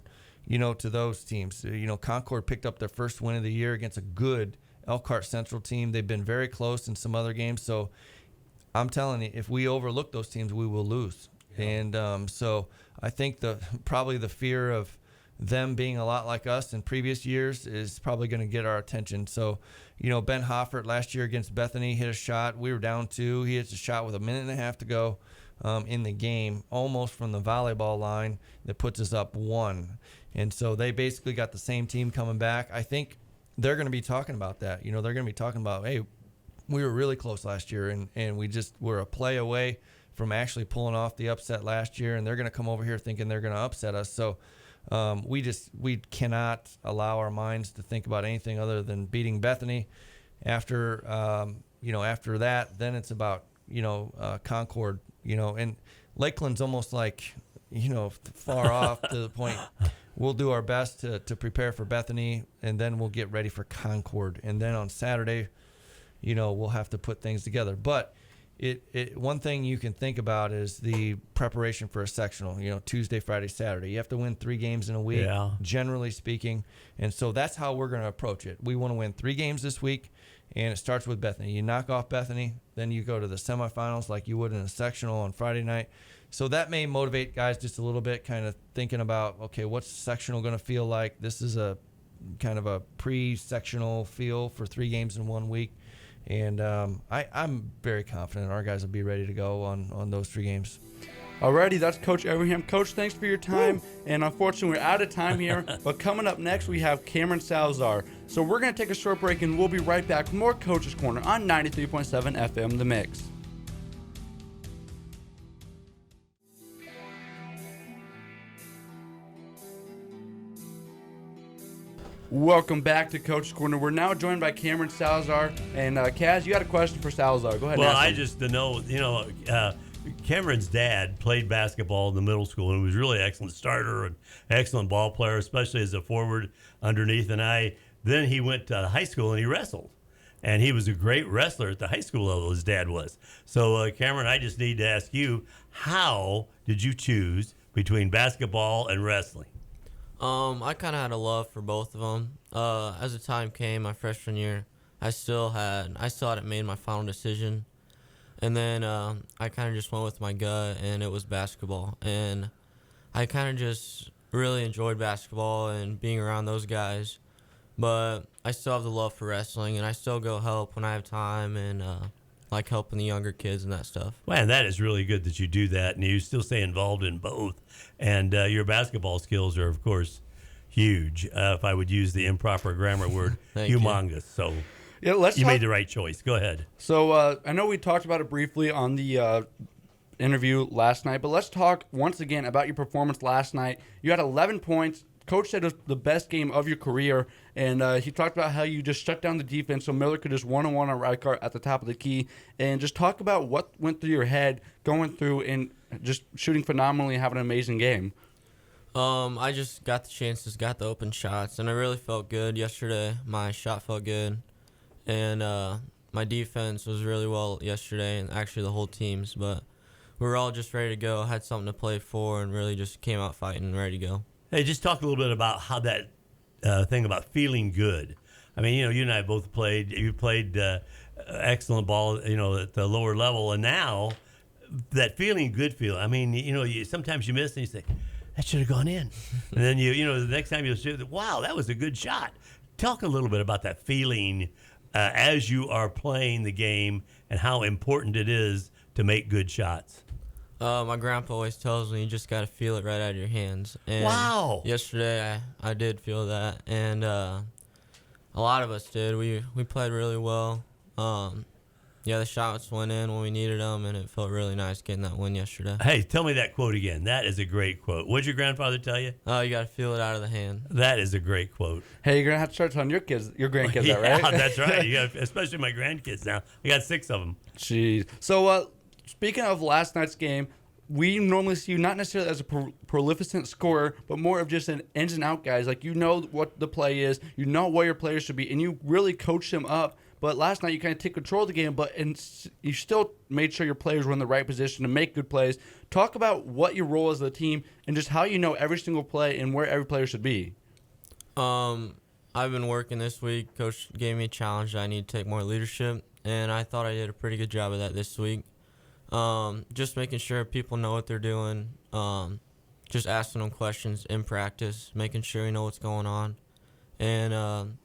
to those teams. Concord picked up their first win of the year against a good Elkhart Central team. They've been very close in some other games, so I'm telling you, if we overlook those teams, we will lose. And so I think probably the fear of them being a lot like us in previous years is probably going to get our attention. So, Ben Hoffert last year against Bethany hit a shot. We were down 2. He hits a shot with 1.5 minutes to go in the game, almost from the volleyball line, that puts us up 1. And so they basically got the same team coming back. I think they're going to be talking about that. They're going to be talking about, hey, we were really close last year, and we just were a play away from actually pulling off the upset last year, and they're going to come over here thinking they're going to upset us. So we cannot allow our minds to think about anything other than beating Bethany. After that, then it's about Concord, and Lakeland's almost like far off to the point. We'll do our best to prepare for Bethany, and then we'll get ready for Concord, and then on Saturday, we'll have to put things together. But one thing you can think about is the preparation for a sectional, Tuesday, Friday, Saturday. You have to win 3 games in a week, generally speaking. And so that's how we're going to approach it. We want to win 3 games this week, and it starts with Bethany. You knock off Bethany, then you go to the semifinals like you would in a sectional on Friday night. So that may motivate guys just a little bit, kind of thinking about, okay, what's sectional going to feel like? This is a kind of a pre-sectional feel for 3 games in 1 week. And I'm very confident our guys will be ready to go on those 3 games. Alrighty, that's Coach Everingham. Coach, thanks for your time. Woo! And unfortunately, we're out of time here. But coming up next, we have Cameron Salazar. So we're going to take a short break, and we'll be right back with more Coach's Corner on 93.7 FM The Mix. Welcome back to Coach's Corner. We're now joined by Cameron Salazar. And Kaz, you had a question for Salazar. Go ahead. Well, I just know, Cameron's dad played basketball in the middle school and was really an excellent starter and excellent ball player, especially as a forward underneath. And then he went to high school and he wrestled. And he was a great wrestler at the high school level, his dad was. So, Cameron, I just need to ask you, how did you choose between basketball and wrestling? I kind of had a love for both of them. As the time came, my freshman year, I still hadn't made my final decision. And then I kind of just went with my gut, and it was basketball. And I kind of just really enjoyed basketball and being around those guys. But I still have the love for wrestling, and I still go help when I have time and like helping the younger kids and that stuff. Man, that is really good that you do that, and you still stay involved in both. And your basketball skills are, of course, huge. If I would use the improper grammar word, humongous. You. So yeah, you made the right choice. Go ahead. So I know we talked about it briefly on the interview last night, but let's talk once again about your performance last night. You had 11 points. Coach said it was the best game of your career, and he talked about how you just shut down the defense so Miller could just one-on-one on Rykart at the top of the key, and just talk about what went through your head going through and just shooting phenomenally and having an amazing game. I just got the chances, got the open shots, and I really felt good yesterday. My shot felt good, and my defense was really well yesterday, and actually the whole team's, but we were all just ready to go, had something to play for, and really just came out fighting and ready to go. Hey, just talk a little bit about how that thing about feeling good. I mean, you and I both played. You played excellent ball, at the lower level, and now that feeling good feel. I mean, sometimes you miss and you say, that should have gone in, and then the next time you shoot, wow, that was a good shot. Talk a little bit about that feeling as you are playing the game and how important it is to make good shots. My grandpa always tells me you just got to feel it right out of your hands. And wow. Yesterday I did feel that, and a lot of us did. We played really well. The shots went in when we needed them, and it felt really nice getting that win yesterday. Hey, tell me that quote again. That is a great quote. What did your grandfather tell you? Oh, you got to feel it out of the hand. That is a great quote. Hey, you're going to have to start telling your grandkids that, right? Yeah, that's right. You got, especially my grandkids now. I got 6 of them. Jeez. So, speaking of last night's game, we normally see you not necessarily as a prolificent scorer, but more of just an ins and out guys. Like, you know what the play is, you know where your players should be, and you really coach them up. But last night you kind of take control of the game, you still made sure your players were in the right position to make good plays. Talk about what your role as the team and just how you know every single play and where every player should be. I've been working this week. Coach gave me a challenge that I need to take more leadership, and I thought I did a pretty good job of that this week. Just making sure people know what they're doing, just asking them questions in practice, making sure you know what's going on, and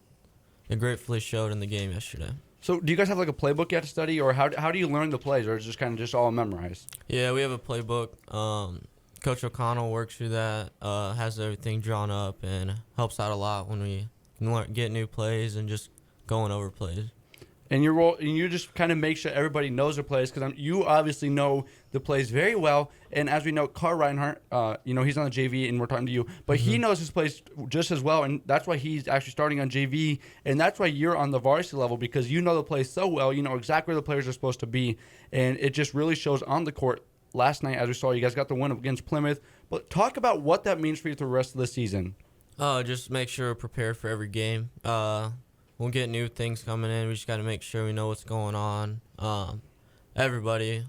it gratefully showed in the game yesterday. So do you guys have like a playbook you have to study, or how do you learn the plays, or is it just kind of just all memorized? Yeah, we have a playbook. Coach O'Connell works through that, has everything drawn up, and helps out a lot when we get new plays and just going over plays. And your role, and you just kind of make sure everybody knows their plays, because you obviously know the plays very well. And as we know, Carl Reinhardt, he's on the JV, and we're talking to you, but he knows his plays just as well, and that's why he's actually starting on JV, and that's why you're on the varsity level, because you know the plays so well. You know exactly where the players are supposed to be, and it just really shows on the court. Last night, as we saw, you guys got the win against Plymouth. But talk about what that means for you through the rest of the season. Just make sure we're prepared for every game. We'll get new things coming in. We just got to make sure we know what's going on. Everybody,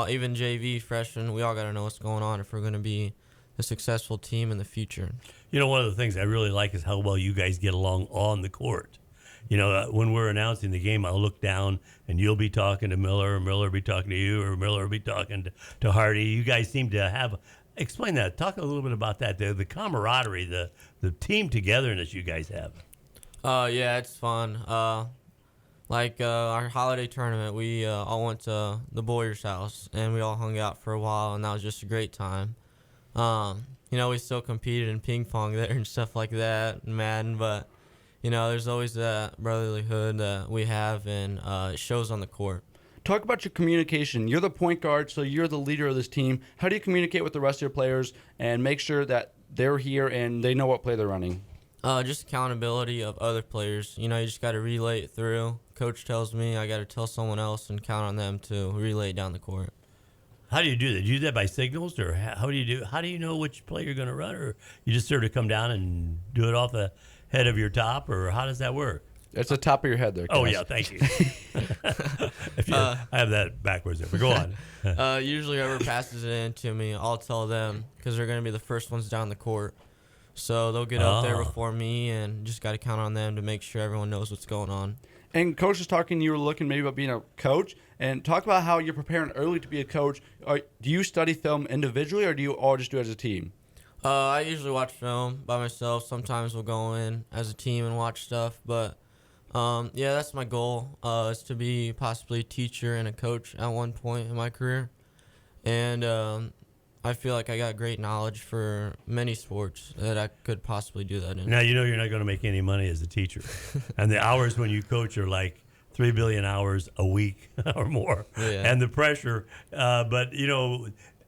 even JV freshmen, we all got to know what's going on if we're going to be a successful team in the future. One of the things I really like is how well you guys get along on the court. when we're announcing the game, I'll look down and you'll be talking to Miller, or Miller will be talking to you, or Miller will be talking to Hardy. You guys seem to have. Explain that. Talk a little bit about that. The camaraderie, the team togetherness you guys have. Yeah, it's fun. Our holiday tournament, we all went to the Boyer's house, and we all hung out for a while, and that was just a great time. We still competed in ping pong there and stuff like that, and Madden, but, there's always that brotherlyhood that we have, and it shows on the court. Talk about your communication. You're the point guard, so you're the leader of this team. How do you communicate with the rest of your players and make sure that they're here and they know what play they're running? Just accountability of other players. You just got to relay it through. Coach tells me I got to tell someone else and count on them to relay it down the court. How do you do that? Do you do that by signals, or how do you do? How do you know which play you're going to run, or you just sort of come down and do it off the head of your top, or how does that work? It's the top of your head there. Oh, yeah, thank you. I have that backwards there, but go on. Usually whoever passes it in to me, I'll tell them because they're going to be the first ones down the court. So they'll get up there before me, and just got to count on them to make sure everyone knows what's going on. And Coach was talking, you were looking maybe about being a coach, and talk about how you're preparing early to be a coach. Do you study film individually, or do you all just do it as a team? I usually watch film by myself. Sometimes we'll go in as a team and watch stuff, but that's my goal, is to be possibly a teacher and a coach at one point in my career. And I feel like I got great knowledge for many sports that I could possibly do that in. Now, you're not going to make any money as a teacher. And the hours when you coach are like 3 billion hours a week or more. Yeah. And the pressure. But,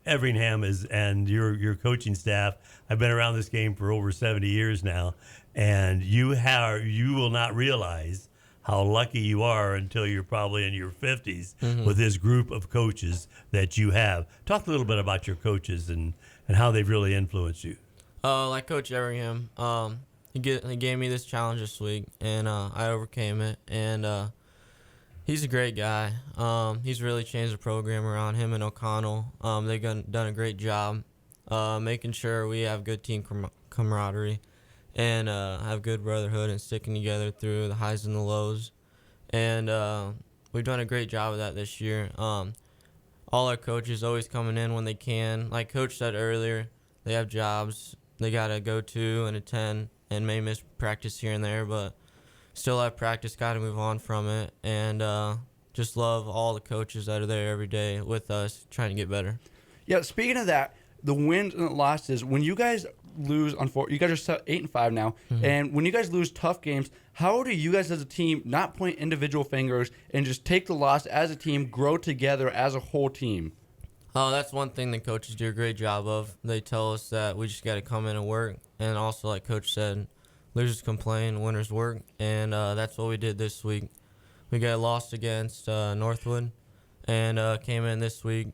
Everingham and your coaching staff, I've been around this game for over 70 years now. And you will not realize how lucky you are until you're probably in your 50s with this group of coaches that you have. Talk a little bit about your coaches and how they've really influenced you. Like Coach Everingham, he gave me this challenge this week, and I overcame it. And he's a great guy. He's really changed the program around. Him and O'Connell. They've done a great job making sure we have good team camaraderie. And have good brotherhood and sticking together through the highs and the lows. And we've done a great job of that this year. All our coaches always coming in when they can. Like Coach said earlier, they have jobs they got to go to and attend and may miss practice here and there, but still have practice, got to move on from it. And just love all the coaches that are there every day with us trying to get better. Yeah, speaking of that, the wins and the losses, when you guys lose, you guys are 8-5 now, and when you guys lose tough games, how do you guys as a team not point individual fingers and just take the loss as a team, grow together as a whole team? Oh, that's one thing the coaches do a great job of. They tell us that we just got to come in and work, and also, like Coach said, losers complain, winners work, and that's what we did this week. We got lost against Northwood, and came in this week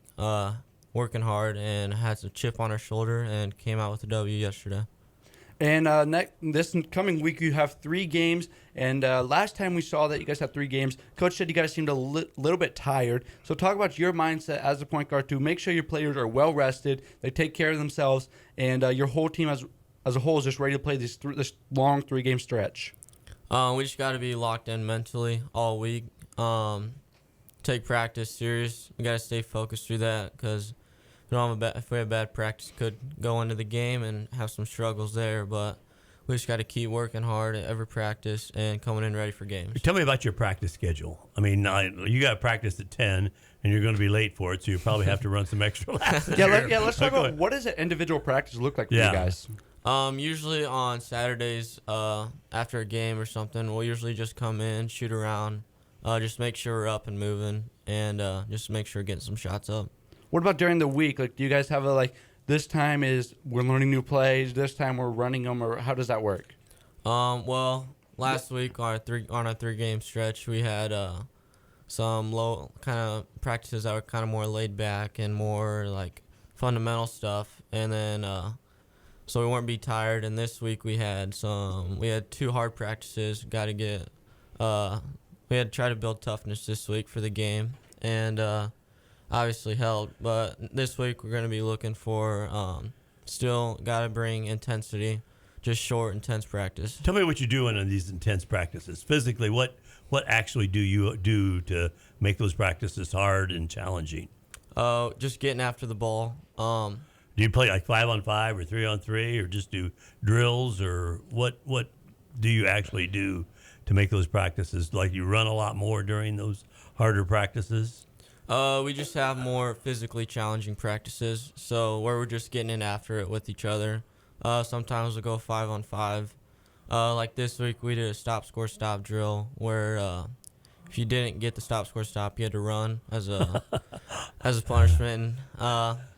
working hard and had some chip on our shoulder and came out with a W yesterday. And this coming week, you have 3 games. And last time we saw that you guys had 3 games, Coach said you guys seemed a little bit tired. So talk about your mindset as a point guard to make sure your players are well rested, they take care of themselves, and your whole team as a whole is just ready to play this long 3-game stretch. We just got to be locked in mentally all week. Take practice serious. We got to stay focused through that because if we have bad practice, could go into the game and have some struggles there. But we just got to keep working hard at every practice and coming in ready for games. Tell me about your practice schedule. I mean, you got practice at 10, and you're going to be late for it, so you probably have to run some extra laps. Let's talk about what does an individual practice look like for you guys? Usually on Saturdays after a game or something, we'll usually just come in, shoot around, just make sure we're up and moving, and just make sure we're getting some shots up. What about during the week? Like, do you guys have this time is we're learning new plays, this time we're running them, or how does that work? Well, last week on our 3-game stretch, we had some low kind of practices that were kind of more laid back and more like fundamental stuff, and then so we weren't tired. And this week we had 2 hard practices. We had to try to build toughness this week for the game, and obviously helped. But this week we're going to be looking for still got to bring intensity just short, intense practice. Tell me what you're doing in these intense practices. Physically, what actually do you do to make those practices hard and challenging? Just getting after the ball. Do you play like 5-on-5 or 3-on-3, or just do drills, or what do you actually do to make those practices? Like, you run a lot more during those harder practices? We just have more physically challenging practices, so where we're just getting in after it with each other. Sometimes we'll go 5-on-5. Like this week, we did a stop drill where if you didn't get the stop, you had to run as a punishment. And,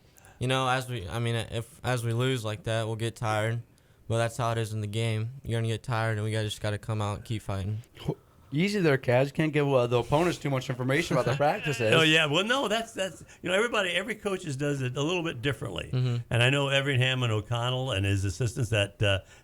as we lose like that, we'll get tired. But that's how it is in the game. You're gonna get tired, and we just gotta come out and keep fighting. Easy there, Kaz. You can't give the opponents too much information about their practices. Oh yeah, well no, that's every coach does it a little bit differently. Mm-hmm. And I know Everingham and O'Connell and his assistants at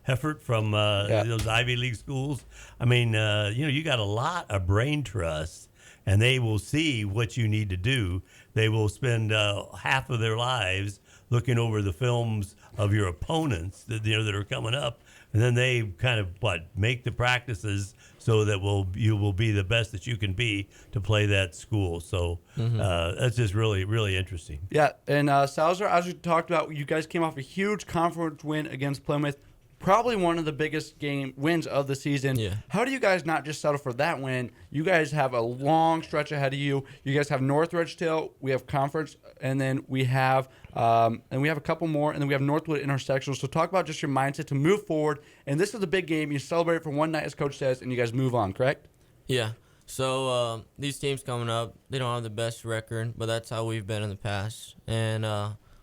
Heffert from those Ivy League schools. I mean, you got a lot of brain trust, and they will see what you need to do. They will spend half of their lives looking over the films of your opponents that are coming up, and then they kind of make the practices so that you will be the best that you can be to play that school. So that's just really, really interesting. Yeah, and Salazar, as we talked about, you guys came off a huge conference win against Plymouth, probably one of the biggest wins of the season. Yeah. How do you guys not just settle for that win? You guys have a long stretch ahead of you. You guys have Northridge still. We have conference, and then we have a couple more, and then we have Northwood intersectional. So talk about just your mindset to move forward. And this is the big game. You celebrate it for one night, as Coach says, and you guys move on, correct? Yeah. So these teams coming up, they don't have the best record, but that's how we've been in the past. And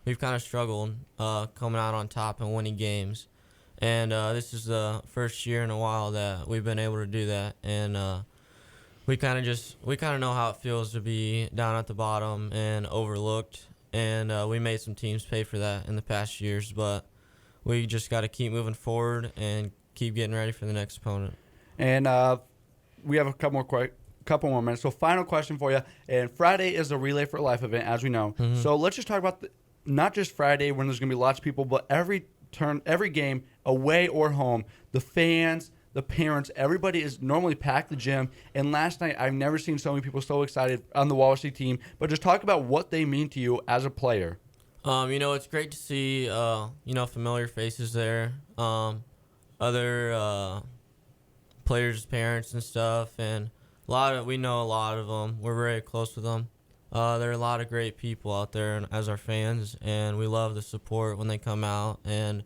we've kind of struggled coming out on top and winning games. And this is the first year in a while that we've been able to do that. And we kind of know how it feels to be down at the bottom and overlooked. And we made some teams pay for that in the past years, but we just got to keep moving forward and keep getting ready for the next opponent. And we have a couple more minutes. So final question for you. And Friday is the Relay for Life event, as we know. Mm-hmm. So let's just talk about not just Friday when there's going to be lots of people, but every game, away or home, the fans, the parents, everybody is normally packed the gym. And last night, I've never seen so many people so excited on the Wawasee team. But just talk about what they mean to you as a player. It's great to see, familiar faces there. Other players' parents and stuff. And we know a lot of them. We're very close with them. There are a lot of great people out there as our fans, and we love the support when they come out. And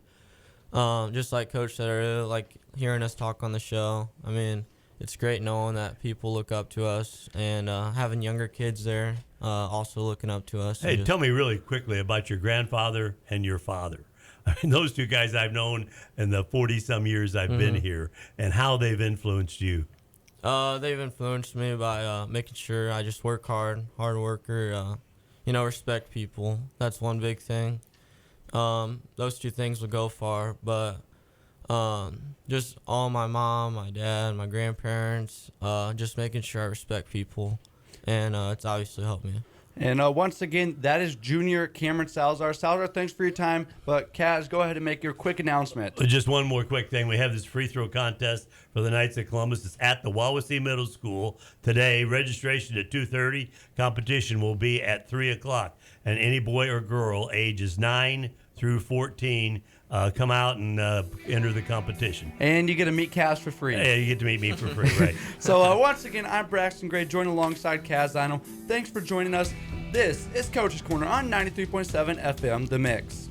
just like Coach said, I really like hearing us talk on the show. I mean, it's great knowing that people look up to us, and having younger kids there also looking up to us. Hey, tell me really quickly about your grandfather and your father. I mean, those two guys I've known in the 40-some years I've been here, and how they've influenced you. They've influenced me by making sure I just work hard worker, respect people. That's one big thing. Those two things will go far, but just all my mom, my dad, my grandparents, just making sure I respect people, and it's obviously helped me. And once again, that is junior Cameron Salazar. Salazar, thanks for your time. But Kaz, go ahead and make your quick announcement. Just one more quick thing. We have this free throw contest for the Knights of Columbus. It's at the Wawasee Middle School today. Registration at 2:30. Competition will be at 3 o'clock. And any boy or girl ages 9 through 14 come out and enter the competition. And you get to meet Kaz for free. Yeah, you get to meet me for free, right. So once again, I'm Braxton Gray, joined alongside Kaz Zinal. Thanks for joining us. This is Coach's Corner on 93.7 FM, The Mix.